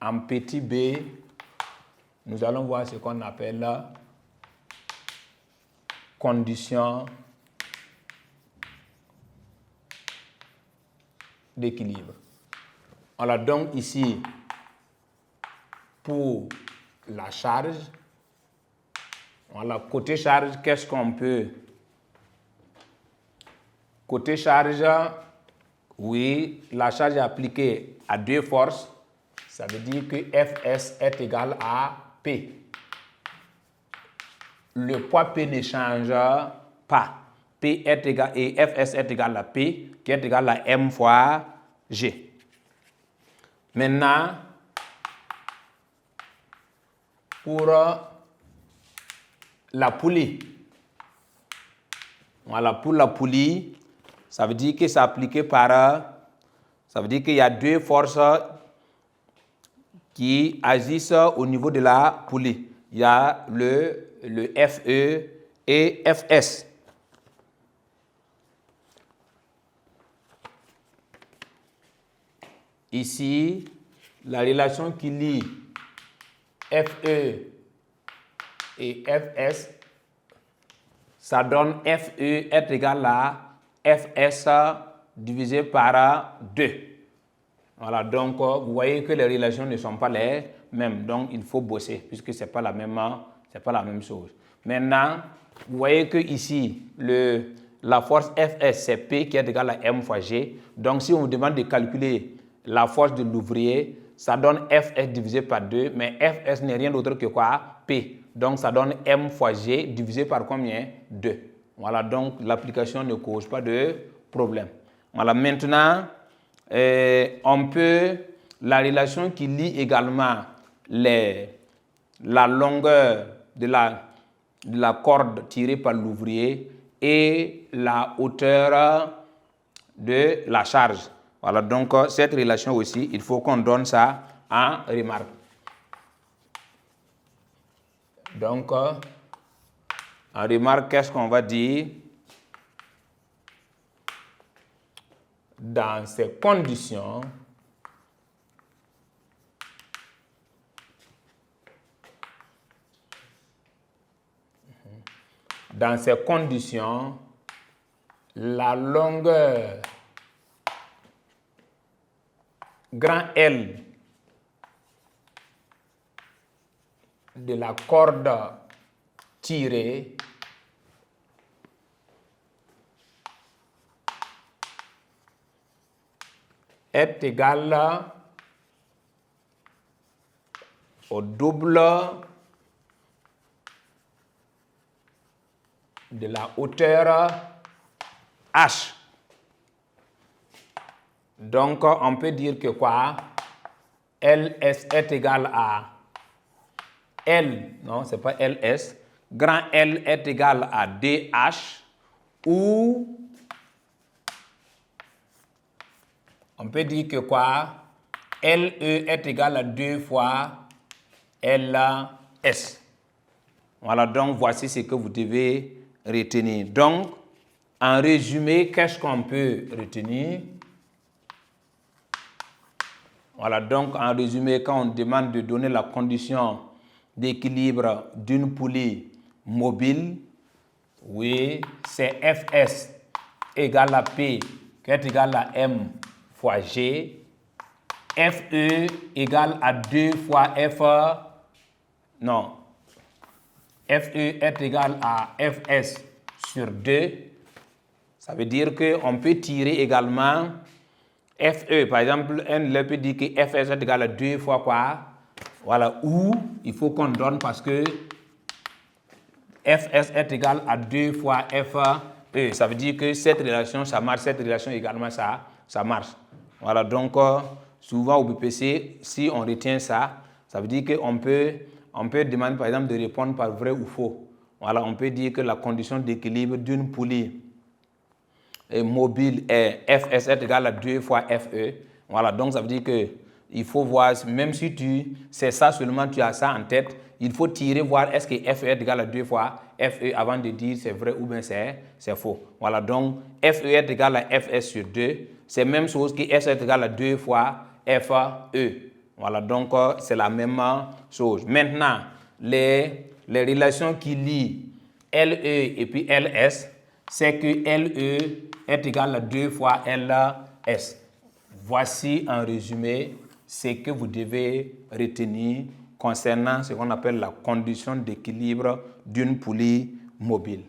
en petit b, nous allons voir ce qu'on appelle condition d'équilibre. Alors donc ici, pour la charge, voilà, côté charge, qu'est-ce qu'on peut? Côté charge, oui, la charge est appliquée à deux forces. Ça veut dire que Fs est égal à P. Le poids P ne change pas. P est égal, et Fs est égal à P, qui est égal à M fois G. Maintenant, pour la poulie, voilà, pour la poulie, ça veut dire que c'est appliqué par, ça veut dire qu'il y a deux forces qui agissent au niveau de la poulie. Il y a le Fe et Fs. Ici, la relation qui lie Fe et Fs, ça donne Fe est égal à Fs divisé par 2. Voilà, donc vous voyez que les relations ne sont pas les mêmes. Donc il faut bosser puisque ce n'est pas la même chose. Maintenant, vous voyez que ici, la force Fs, c'est P qui est égal à M fois G. Donc si on vous demande de calculer la force de l'ouvrier, ça donne Fs divisé par 2, mais Fs n'est rien d'autre que quoi? P. Donc ça donne M fois G divisé par combien? 2. Voilà, donc l'application ne cause pas de problème. Voilà, maintenant, on peut, la relation qui lie également la longueur de la corde tirée par l'ouvrier et la hauteur de la charge. Voilà, donc cette relation aussi, il faut qu'on donne ça en remarque. Donc, en remarque, qu'est-ce qu'on va dire? Dans ces conditions, la longueur grand L de la corde tirée est égale au double de la hauteur H. Donc, on peut dire que quoi? Ls est égal à L, non, c'est pas Ls. Grand L est égal à DH ou on peut dire que quoi? LE est égal à 2 fois LS. Voilà, donc voici ce que vous devez retenir. Donc, en résumé, qu'est-ce qu'on peut retenir? Voilà, donc en résumé, quand on demande de donner la condition d'équilibre d'une poulie mobile, oui, c'est Fs égale à P qui est égal à M fois G, Fe égale à 2 fois Fe est égal à Fs sur 2. Ça veut dire qu'on peut tirer également Fe, par exemple, on peut dire que Fs est égal à 2 fois quoi? Voilà, ou il faut qu'on donne parce que Fs est égal à 2 fois Fe. Ça veut dire que cette relation, ça marche, cette relation également, ça marche. Voilà, donc souvent au BPC, si on retient ça, ça veut dire qu'on peut demander par exemple de répondre par vrai ou faux. Voilà, on peut dire que la condition d'équilibre d'une poulie mobile est Fs est égal à 2 fois Fe. Voilà, donc ça veut dire que il faut voir, même si c'est ça seulement, tu as ça en tête, il faut tirer, voir est-ce que Fe est égal à 2 fois Fe avant de dire c'est vrai ou bien c'est faux. Voilà, donc Fe est égal à Fs sur 2, c'est la même chose que S est égal à 2 fois Fe. Voilà, donc c'est la même chose. Maintenant, les relations qui lient LE et puis LS, c'est que LE est égal à 2 fois LS. Voici un résumé ce que vous devez retenir concernant ce qu'on appelle la condition d'équilibre d'une poulie mobile.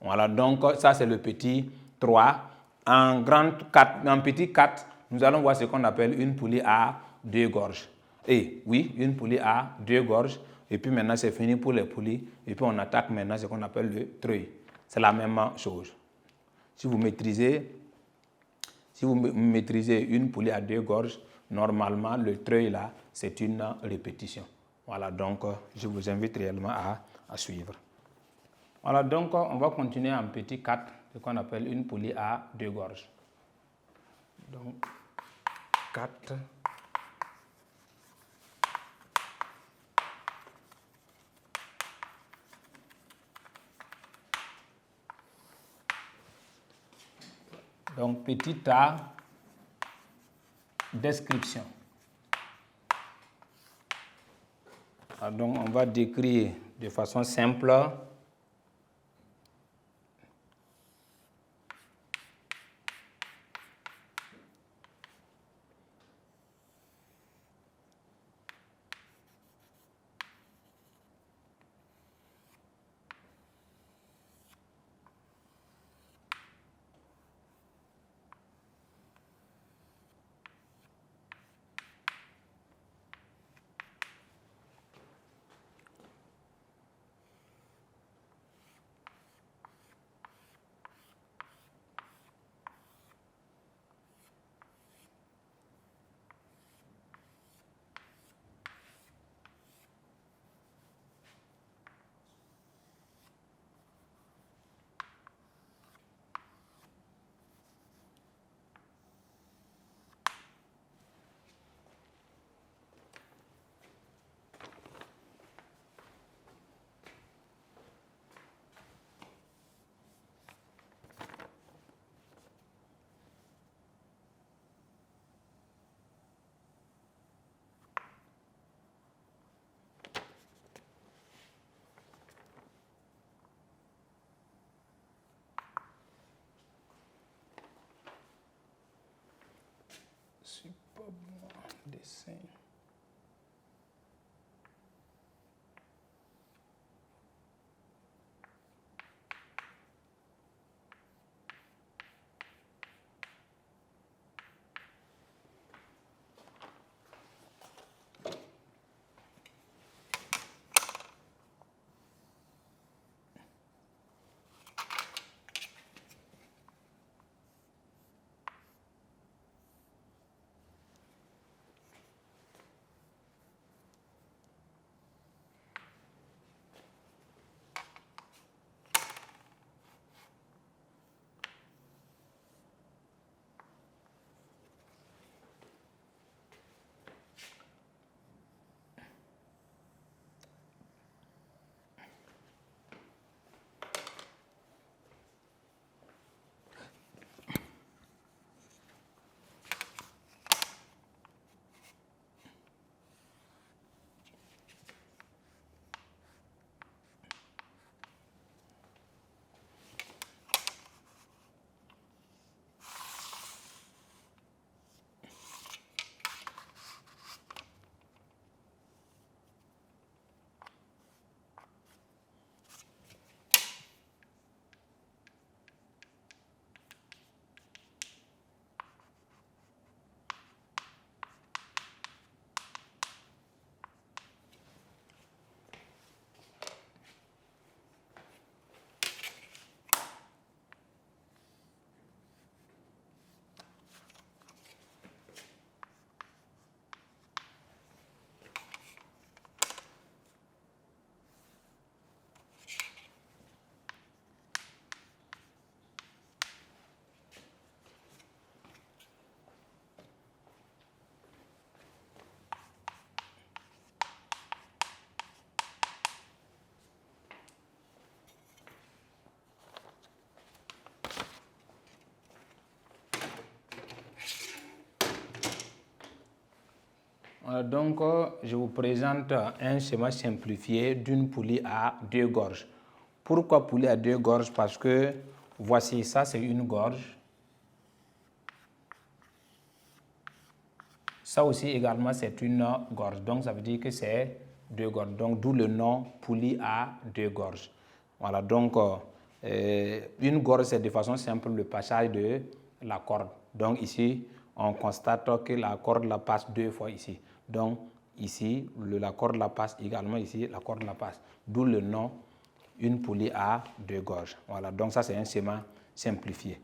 Voilà, donc ça c'est le petit 3. En petit 4, nous allons voir ce qu'on appelle une poulie à 2 gorges. Et oui, une poulie à 2 gorges. Et puis maintenant, c'est fini pour les poulies. Et puis on attaque maintenant ce qu'on appelle le treuil. C'est la même chose. Si vous maîtrisez une poulie à 2 gorges, normalement, le treuil là, c'est une répétition. Voilà, donc je vous invite réellement à suivre. Voilà, donc on va continuer en petit 4, ce qu'on appelle une poulie à 2 gorges. Donc, 4. Donc, petit a, description. Alors, donc, on va décrire de façon simple Donc, je vous présente un schéma simplifié d'une poulie à 2 gorges. Pourquoi poulie à 2 gorges? Parce que voici, ça c'est une gorge. Ça aussi également c'est une gorge. Donc, ça veut dire que c'est 2 gorges. Donc, d'où le nom poulie à 2 gorges. Voilà, donc une gorge c'est de façon simple le passage de la corde. Donc, ici, on constate que la corde la passe 2 fois ici. Donc, ici, la corde la passe également ici, la corde la passe. D'où le nom, une poulie à 2 gorges. Voilà, donc ça c'est un schéma simplifié.